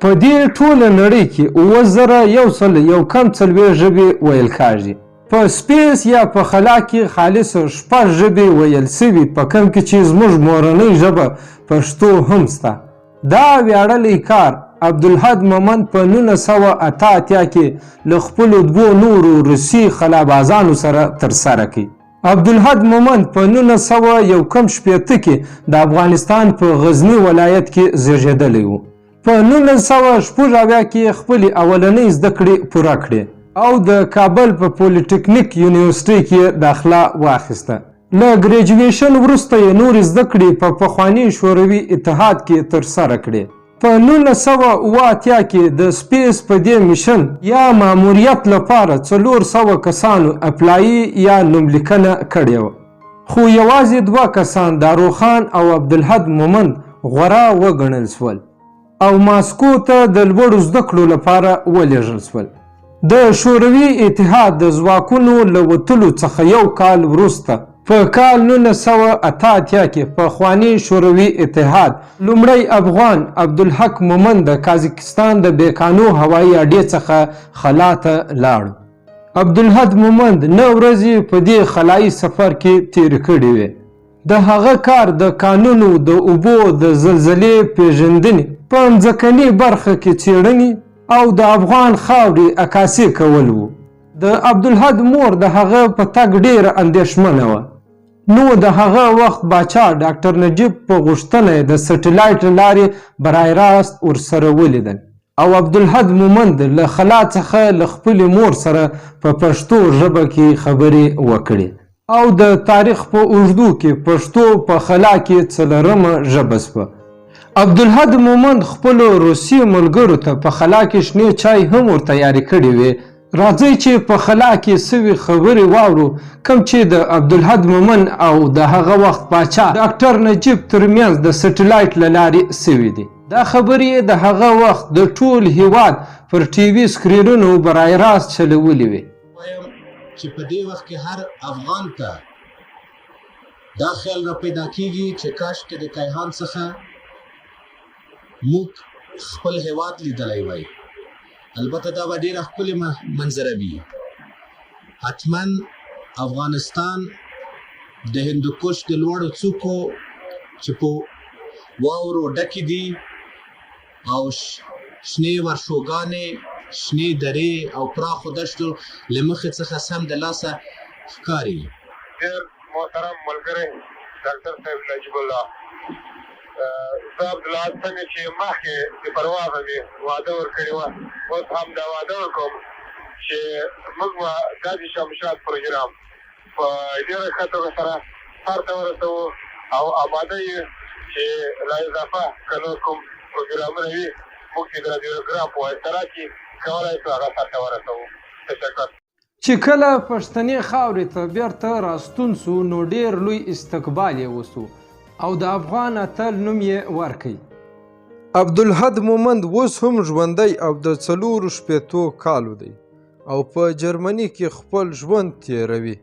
په دې ټوله نړۍ کې 9140 ژبې ویل کېږي. په سپیس یا په خلا کې خالص 6 ژبې ویل سوي، په کوم کې چې زموږ مورنۍ ژبه پښتو هم شته. دا ویاړلی کار عبدالحد مومند په 1988 کې له خپلو 2 نورو روسي خلابازانو سره ترسره کړ. عبدالحد مومند په 1961 کې د افغانستان په غزني ولایت کې زیږېدلی و. په 1986 کې خپلې اولنۍ زده کړې پوره کړې او د کابل په پولیټیکنیک یونیورسټۍ کې داخله واخیسته. له ګریجویشن وروسته یې نورې زده کړې په پخواني شوروي اتحاد کې ترسره کړې. په 1980 کې د سپیس په دې میشن یا ماموریت لپاره 400 کسانو اپلایي یا نوملیکنه کړې وه، خو یوازې 2 کسان داروخان او عبدالحد مومند غوره وګڼل شول او ماسکو ته د لوړو زده کړو لپاره ولېږل شول. د شوروي اتحاد د ځواکونو له وتلو څخه 1 کال وروسته په کال 1988 کې پخواني شوروي اتحاد لومړی افغان عبدالحق مومند د کازاکستان د بیکانو هوایي اډې څخه خلا ته لاړ. عبدالحد مومند 9 ورځې په دې خلایي سفر کې تېرې کړې وې. د هغه کار د کانونو د اوبو د زلزلې پیژندنې په ځمکنۍ برخه کې څېړنې او د افغان خاورې عکاسي کول وو. د عبدالحد مور د هغه په تګ ډېره اندېښمنه وه، نو د هغه وخت باچا ډاکټر نجیب په غوښتنه د سټلایټ لارې برای راست ورسره ولیدل او عبدالحد مومند له خلا څخه له خپلې مور سره په پښتو ژبه کې خبرې وکړې او د تاریخ په اوږدو کې پښتو په خلا کې 4مه ژبه شوه. عبدالحد مومند خپلو روسي ملګرو ته په خلا کې شنې چای هم ور تیارې کړې وې. راځئ چې په خلا کې سوي خبرې واورو کوم چې د عبدالحد مومند او د هغه وخت باچا ډاکټر نجیب ترمنځ د سټلایټ له لارې سوي دي. دا خبرې د هغه وخت د ټول هیواد پر ټي وي سکرینونو برای راست چلولې وې. وایم چې په دې وخت کې هر افغان ته دا خیال را پیدا کیږي چې کاشکې د کیهان څخه موږ خپل هیواد لیدلی وای. البته دا به ډېره ښکلې منظره وي. حتما افغانستان د هندوکش د لوړو څوکو چې په واورو ډکې دي او شنې ورشوګانې، شنې درې او پراخو دښتو له مخې څخه سم د لاسه ښکاري. ډېر محترم ملګری ډاکټر صاحب نجیب الله، زه عبدالحد څنګه چې مخکې د پروازه مې وعده ورکړې وه، اوس هم دا وعده ورکوم چې موږ به دا د شمشاد پروګرام په ډېره ښه توګه سره سر ته ورسوو او آماده یې چې لا اضافه که نور کوم پروګرامونه وي موږ چې د رادیوګرام په واسطه راکړي کولی شو هغه سر ته ورسوو. تشکر. چې کله پښتنې خاورې ته بیرته راستون سو نو ډېر لوی استقبال یې وسو او د افغان اتل نوم یې ورکړ. عبدالحد مومند اوس هم ژوندی او د 4 شپېتو کالو دی او په جرمني کې خپل ژوند تیروي.